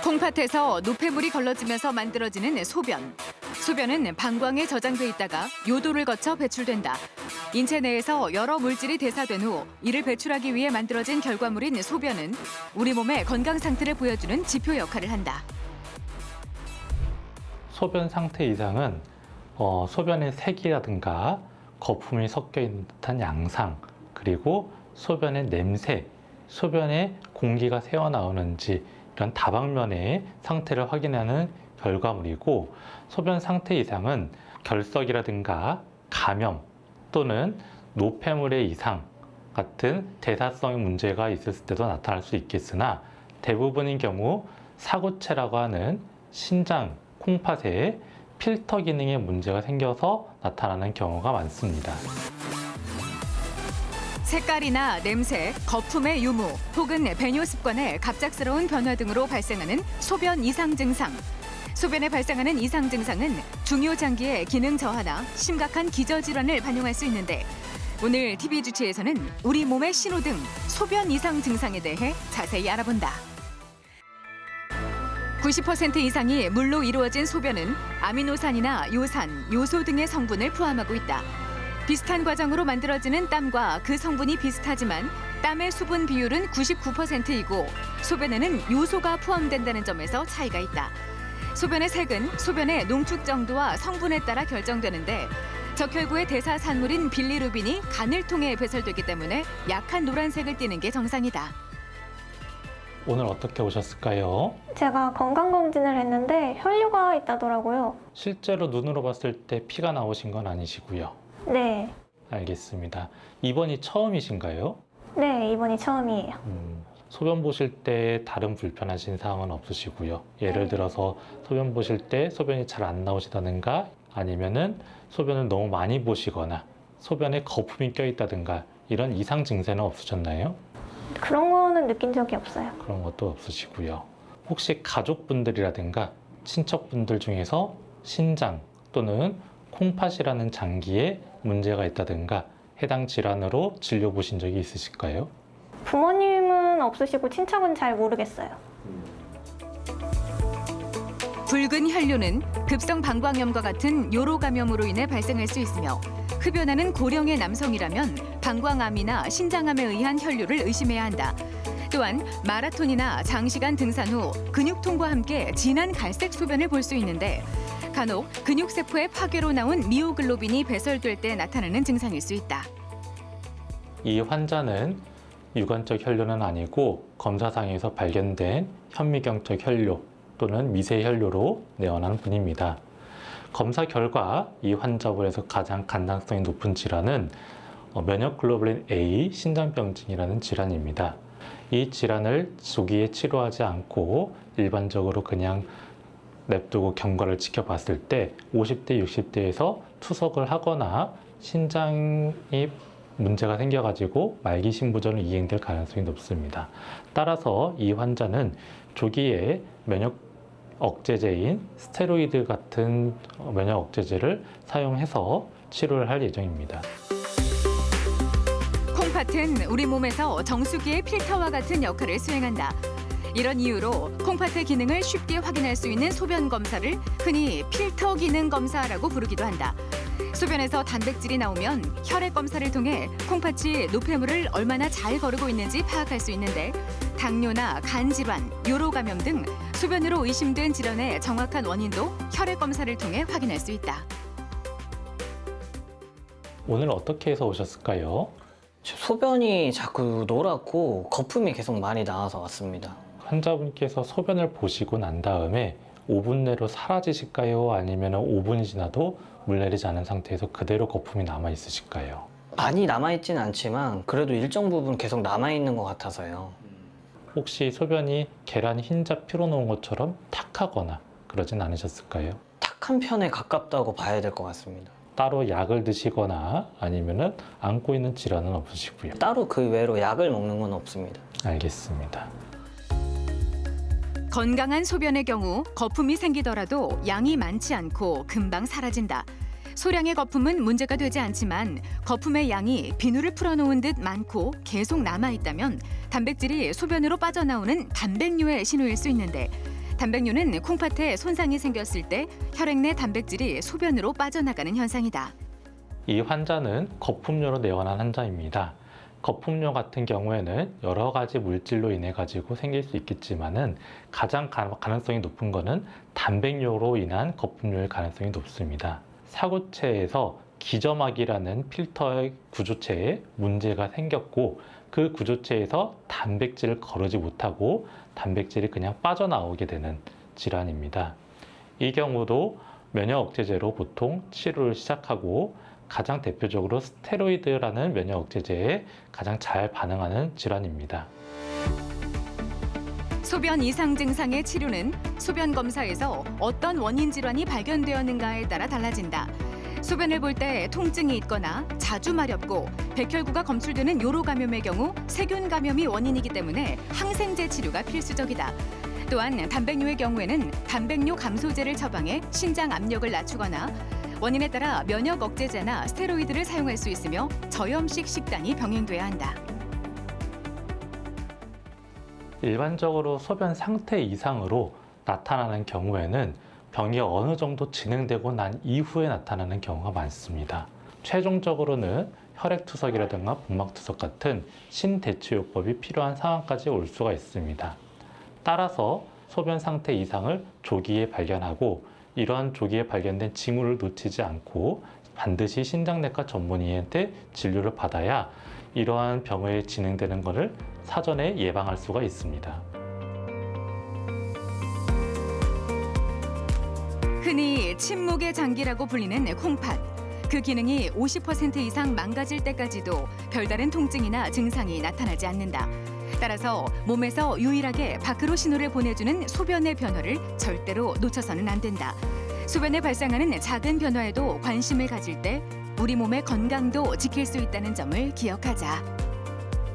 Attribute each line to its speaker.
Speaker 1: 콩팥에서 노폐물이 걸러지면서 만들어지는 소변. 소변은 방광에 저장돼 있다가 요도를 거쳐 배출된다. 인체 내에서 여러 물질이 대사된 후 이를 배출하기 위해 만들어진 결과물인 소변은 우리 몸의 건강 상태를 보여주는 지표 역할을 한다.
Speaker 2: 소변 상태 이상은 소변의 색이라든가 거품이 섞여 있는 듯한 양상, 그리고 소변의 냄새, 소변에 공기가 새어나오는지 이런 다방면의 상태를 확인하는 결과물이고, 소변 상태 이상은 결석이라든가 감염 또는 노폐물의 이상 같은 대사성의 문제가 있을 때도 나타날 수 있겠으나, 대부분의 경우 사구체라고 하는 신장, 콩팥에 필터 기능에 문제가 생겨서 나타나는 경우가 많습니다.
Speaker 1: 색깔이나 냄새, 거품의 유무, 혹은 배뇨 습관의 갑작스러운 변화 등으로 발생하는 소변 이상 증상. 소변에 발생하는 이상 증상은 중요 장기의 기능 저하나 심각한 기저질환을 반영할 수 있는데, 오늘 TV 주치에서는 우리 몸의 신호등, 소변 이상 증상에 대해 자세히 알아본다. 90% 이상이 물로 이루어진 소변은 아미노산이나 요산, 요소 등의 성분을 포함하고 있다. 비슷한 과정으로 만들어지는 땀과 그 성분이 비슷하지만 땀의 수분 비율은 99%이고 소변에는 요소가 포함된다는 점에서 차이가 있다. 소변의 색은 소변의 농축 정도와 성분에 따라 결정되는데, 적혈구의 대사 산물인 빌리루빈이 간을 통해 배설되기 때문에 약한 노란색을 띠는 게 정상이다.
Speaker 2: 오늘 어떻게 오셨을까요?
Speaker 3: 제가 건강검진을 했는데 혈류가 있다더라고요.
Speaker 2: 실제로 눈으로 봤을 때 피가 나오신 건 아니시고요.
Speaker 3: 네.
Speaker 2: 알겠습니다. 입원이 처음이신가요?
Speaker 3: 네, 이번이 처음이에요.
Speaker 2: 소변 보실 때 다른 불편하신 사항은 없으시고요. 예를
Speaker 3: 네.
Speaker 2: 들어서 소변 보실 때 소변이 잘 안 나오시다든가, 아니면은 소변을 너무 많이 보시거나 소변에 거품이 껴있다든가 이런 이상 증세는 없으셨나요?
Speaker 3: 그런 거는 느낀 적이 없어요.
Speaker 2: 그런 것도 없으시고요. 혹시 가족분들이라든가 친척분들 중에서 신장 또는 콩팥이라는 장기에 문제가 있다든가 해당 질환으로 진료 보신 적이 있으실까요?
Speaker 3: 부모님은 없으시고 친척은 잘 모르겠어요.
Speaker 1: 붉은 혈류는 급성 방광염과 같은 요로 감염으로 인해 발생할 수 있으며, 흡연하는 고령의 남성이라면 방광암이나 신장암에 의한 혈류를 의심해야 한다. 또한 마라톤이나 장시간 등산 후 근육통과 함께 진한 갈색 소변을 볼 수 있는데, 간혹 근육세포의 파괴로 나온 미오글로빈이 배설될 때 나타나는 증상일 수 있다.
Speaker 2: 이 환자는 유관적 혈류는 아니고 검사상에서 발견된 현미경적 혈류 또는 미세 혈류로 내원하는 분입니다. 검사 결과 이 환자분에서 가장 간당성이 높은 질환은 면역글로불린 A 신장병증이라는 질환입니다. 이 질환을 조기에 치료하지 않고 일반적으로 그냥 냅두고 경과를 지켜봤을 때 50대, 60대에서 투석을 하거나 신장이 문제가 생겨가지고 말기 신부전을 이행될 가능성이 높습니다. 따라서 이 환자는 조기에 면역 억제제인 스테로이드 같은 면역 억제제를 사용해서 치료를 할 예정입니다.
Speaker 1: 콩팥은 우리 몸에서 정수기의 필터와 같은 역할을 수행한다. 이런 이유로 콩팥의 기능을 쉽게 확인할 수 있는 소변 검사를 흔히 필터 기능 검사라고 부르기도 한다. 소변에서 단백질이 나오면 혈액 검사를 통해 콩팥이 노폐물을 얼마나 잘 거르고 있는지 파악할 수 있는데, 당뇨나 간 질환, 요로 감염 등 소변으로 의심된 질환의 정확한 원인도 혈액 검사를 통해 확인할 수 있다.
Speaker 2: 오늘 어떻게 해서 오셨을까요?
Speaker 4: 소변이 자꾸 노랗고 거품이 계속 많이 나와서 왔습니다.
Speaker 2: 환자분께서 소변을 보시고 난 다음에 5분 내로 사라지실까요? 아니면 5분이 지나도 물 내리지 않은 상태에서 그대로 거품이 남아 있으실까요?
Speaker 4: 많이 남아있진 않지만 그래도 일정 부분 계속 남아있는 것 같아서요.
Speaker 2: 혹시 소변이 계란 흰자 풀어놓은 것처럼 탁하거나 그러진 않으셨을까요?
Speaker 4: 탁한 편에 가깝다고 봐야 될 것 같습니다.
Speaker 2: 따로 약을 드시거나 아니면은 안고 있는 질환은 없으시고요.
Speaker 4: 따로 그 외로 약을 먹는 건 없습니다.
Speaker 2: 알겠습니다.
Speaker 1: 건강한 소변의 경우 거품이 생기더라도 양이 많지 않고 금방 사라진다. 소량의 거품은 문제가 되지 않지만 거품의 양이 비누를 풀어놓은 듯 많고 계속 남아있다면 단백질이 소변으로 빠져나오는 단백뇨의 신호일 수 있는데, 단백뇨는 콩팥에 손상이 생겼을 때 혈액 내 단백질이 소변으로 빠져나가는 현상이다.
Speaker 2: 이 환자는 거품뇨로 내원한 환자입니다. 거품뇨 같은 경우에는 여러 가지 물질로 인해 가지고 생길 수 있겠지만은 가장 가능성이 높은 거는 단백뇨로 인한 거품뇨일 가능성이 높습니다. 사구체에서 기점막이라는 필터의 구조체에 문제가 생겼고 그 구조체에서 단백질을 거르지 못하고 단백질이 그냥 빠져나오게 되는 질환입니다. 이 경우도 면역 억제제로 보통 치료를 시작하고 가장 대표적으로 스테로이드라는 면역 억제제에 가장 잘 반응하는 질환입니다.
Speaker 1: 소변 이상 증상의 치료는 소변 검사에서 어떤 원인 질환이 발견되었는가에 따라 달라진다. 소변을 볼 때 통증이 있거나 자주 마렵고 백혈구가 검출되는 요로 감염의 경우 세균 감염이 원인이기 때문에 항생제 치료가 필수적이다. 또한 단백뇨의 경우에는 단백뇨 감소제를 처방해 신장 압력을 낮추거나 원인에 따라 면역 억제제나 스테로이드를 사용할 수 있으며 저염식 식단이 병행돼야 한다.
Speaker 2: 일반적으로 소변 상태 이상으로 나타나는 경우에는 병이 어느 정도 진행되고 난 이후에 나타나는 경우가 많습니다. 최종적으로는 혈액투석이라든가 복막투석 같은 신대체요법이 필요한 상황까지 올 수가 있습니다. 따라서 소변 상태 이상을 조기에 발견하고 이러한 조기에 발견된 징후를 놓치지 않고 반드시 신장내과 전문의한테 진료를 받아야 이러한 병에 진행되는 것을 사전에 예방할 수가 있습니다.
Speaker 1: 흔히 침묵의 장기라고 불리는 콩팥. 그 기능이 50% 이상 망가질 때까지도 별다른 통증이나 증상이 나타나지 않는다. 따라서 몸에서 유일하게 밖으로 신호를 보내주는 소변의 변화를 절대로 놓쳐서는 안 된다. 소변에 발생하는 작은 변화에도 관심을 가질 때 우리 몸의 건강도 지킬 수 있다는 점을 기억하자.